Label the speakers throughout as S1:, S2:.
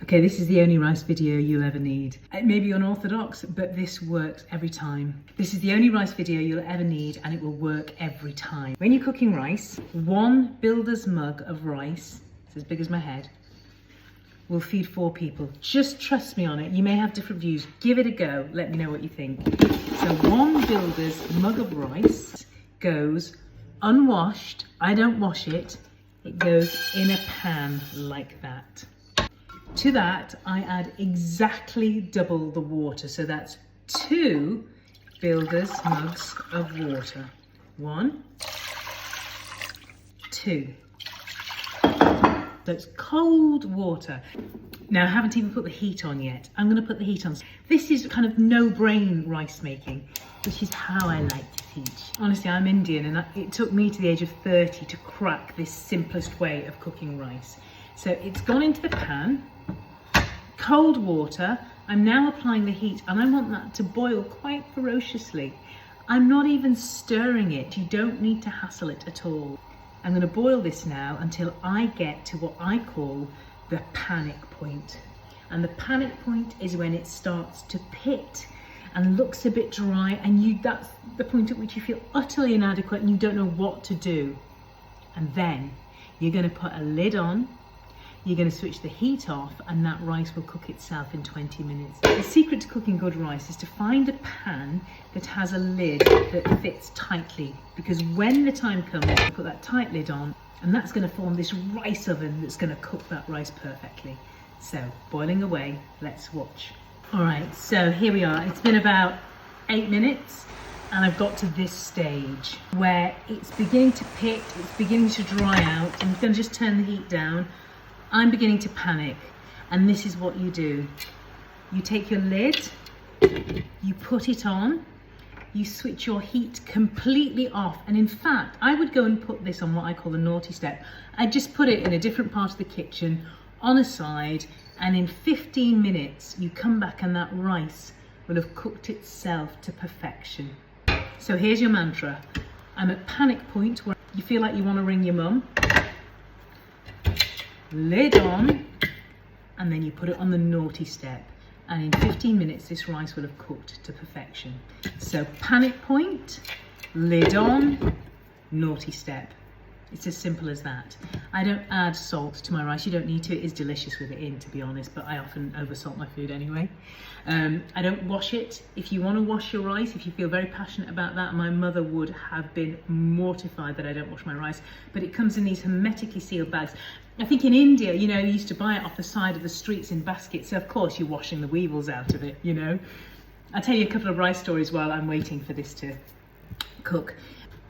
S1: Okay, this is the only rice video you'll ever need. It may be unorthodox, but this works every time. This is the only rice video you'll ever need, and it will work every time. When you're cooking rice, 1 builder's mug of rice, it's as big as my head, will feed 4 people. Just trust me on it. You may have different views. Give it a go. Let me know what you think. So 1 builder's mug of rice goes unwashed. I don't wash it. It goes in a pan like that. To that, I add exactly double the water. So that's 2 builder's mugs of water. 1, 2. So it's cold water. Now, I haven't even put the heat on yet. I'm going to put the heat on. This is kind of no-brain rice making, which is how I like to teach. Honestly, I'm Indian, and it took me to the age of 30 to crack this simplest way of cooking rice. So it's gone into the pan. Cold water. I'm now applying the heat, and I want that to boil quite ferociously. I'm not even stirring it. You don't need to hassle it at all. I'm going to boil this now until I get to what I call the panic point. And the panic point is when it starts to pit and looks a bit dry, and that's the point at which you feel utterly inadequate and you don't know what to do. And then you're going to put a lid on. You're going to switch the heat off, and that rice will cook itself in 20 minutes. The secret to cooking good rice is to find a pan that has a lid that fits tightly, because when the time comes, you put that tight lid on, and that's going to form this rice oven that's going to cook that rice perfectly. So, boiling away, let's watch. All right, so here we are. It's been about 8 minutes, and I've got to this stage where it's beginning to pit, it's beginning to dry out. I'm going to just turn the heat down. I'm beginning to panic, and this is what you do. You take your lid, you put it on, you switch your heat completely off, and in fact, I would go and put this on what I call the naughty step. I'd just put it in a different part of the kitchen, on a side, and in 15 minutes, you come back and that rice will have cooked itself to perfection. So here's your mantra. I'm at panic point where you feel like you want to ring your mum. Lid on, and then you put it on the naughty step, and in 15 minutes this rice will have cooked to perfection. So panic point, lid on, naughty step. It's as simple as that. I don't add salt to my rice. You don't need to. It is delicious with it in, to be honest, but I often oversalt my food anyway. I don't wash it. If you want to wash your rice, if you feel very passionate about that, my mother would have been mortified that I don't wash my rice, but it comes in these hermetically sealed bags. I think in India, you know, you used to buy it off the side of the streets in baskets, so of course you're washing the weevils out of it, you know. I'll tell you a couple of rice stories while I'm waiting for this to cook.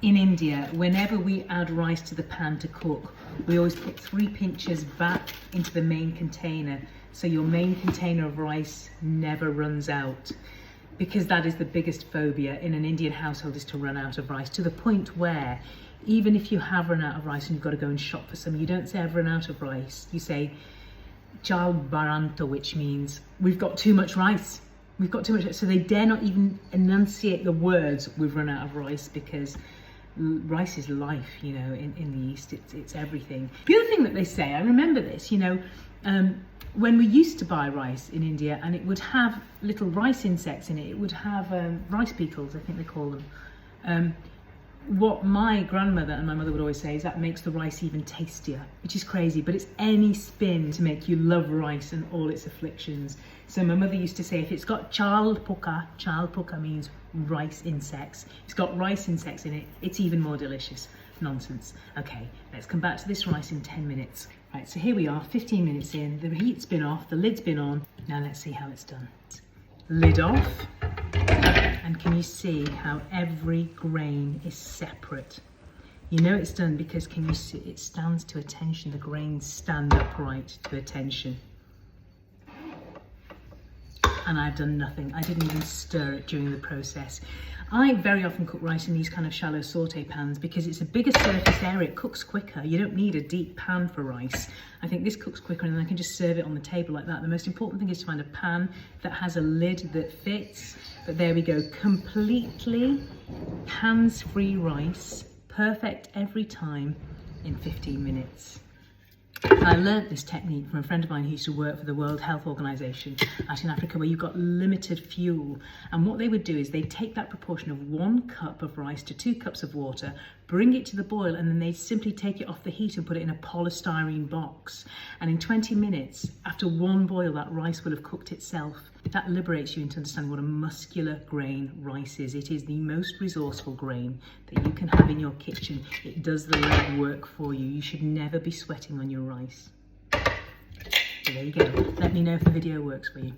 S1: In India, whenever we add rice to the pan to cook, we always put 3 pinches back into the main container, so your main container of rice never runs out. Because that is the biggest phobia in an Indian household, is to run out of rice, to the point where even if you have run out of rice and you've got to go and shop for some, you don't say I've run out of rice. You say Chal Baranto, which means we've got too much rice. We've got too much. So they dare not even enunciate the words we've run out of rice, because rice is life, you know, in the East, it's everything. The other thing that they say, I remember this, you know, when we used to buy rice in India, and it would have little rice insects in it, it would have rice beetles, I think they call them. What my grandmother and my mother would always say is that makes the rice even tastier, which is crazy, but it's any spin to make you love rice and all its afflictions. So my mother used to say, if it's got child puka means rice insects. It's got rice insects in it, it's even more delicious. Nonsense. Okay, let's come back to this rice in 10 minutes. Right, so here we are, 15 minutes in, the heat's been off, the lid's been on. Now let's see how it's done. Lid off. And can you see how every grain is separate? You know it's done because, can you see, it stands to attention. The grains stand upright to attention. And I've done nothing. I didn't even stir it during the process. I very often cook rice in these kind of shallow saute pans because it's a bigger surface area, it cooks quicker. You don't need a deep pan for rice. I think this cooks quicker, and then I can just serve it on the table like that. The most important thing is to find a pan that has a lid that fits. But there we go, completely hands-free rice, perfect every time, in 15 minutes. I learnt this technique from a friend of mine who used to work for the World Health Organization out in Africa, where you've got limited fuel. And what they would do is they'd take that proportion of 1 cup of rice to 2 cups of water, bring it to the boil, and then they'd simply take it off the heat and put it in a polystyrene box. And in 20 minutes, after 1 boil, that rice will have cooked itself. That liberates you into understanding what a muscular grain rice is. It is the most resourceful grain that you can have in your kitchen. It does the leg work for you. You should never be sweating on your rice. So there you go. Let me know if the video works for you.